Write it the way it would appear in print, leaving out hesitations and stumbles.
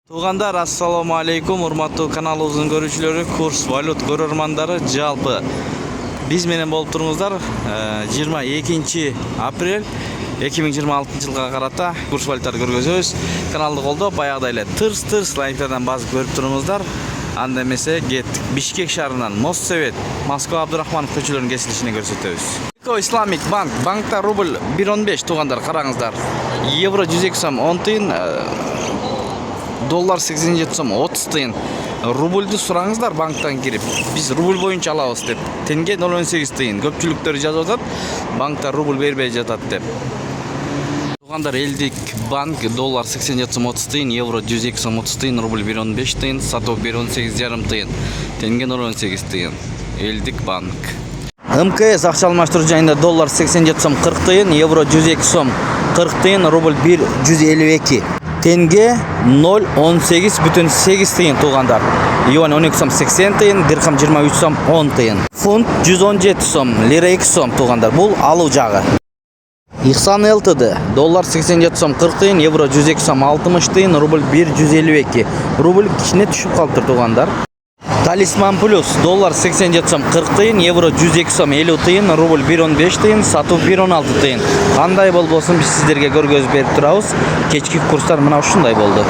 Туугандар, ассаламу алейкум, урматтуу каналыбыздын көрүүчүлөрү, курс валют көрөрмандары, жалпы биз менен болуп туруңуздар. 22 апрель 2026 жылга карата курс валютарды көргөзөбүз. Каналды колдоп, баягыдай эле тырс лайктардан базып көрүп туруңуздар. Анда эмесе кеттик. Бишкек шаарынан Моссовет, Москва Абдурахманов көчөлөрүнүн кесилишине көрсөтөбүз. Исламик банк, банкта рубль 1.15 туугандар, караңыздар. Евро 102 сом 10 тыйын, доллар 87 сом 30 тыйын. Рубльды сураңыздар банктан кирип. Биз рубль боюнча алабыз деп. Тенге 0.18 тыйын. Көпчүлүктөр жазып атат, банкта рубль бербей жатат деп. Туугандар, элдик банк доллар 87 сом 30 тыйын, евро 102 сом 30 тыйын, рубль 1.15 тыйын, сатып 1.18,5 тыйын. Тенге 0.18 тыйын. Элдик банк. МКС акча алмаштыруу жайында доллар 87 сом 40 тыйын, евро 102 сом 40 тыйын, рубль 152. Тенге 0.18,8 тыйын туугандар. Юань 12 сом 80 тыйын, дирхам 23 сом 10 тыйын. Фунт 117 сом, лира 2 сом туугандар. Бул алуу жагы. Ихсан ЛТД доллар 87 сом 40 тыйын, евро 102 сом 60 тыйын, рубль 152. Рубль кичине түшүп калыптыр туугандар. Талисман плюс доллар 87 сом 40 тыйын, евро 102 сом 50 тыйын, рубль 1.15 тыйын, сатуу 1.16 тыйын. Кандай болбосун биз сиздерге көргөзүп берип турабыз. Кечки курстар мына ушундай болду.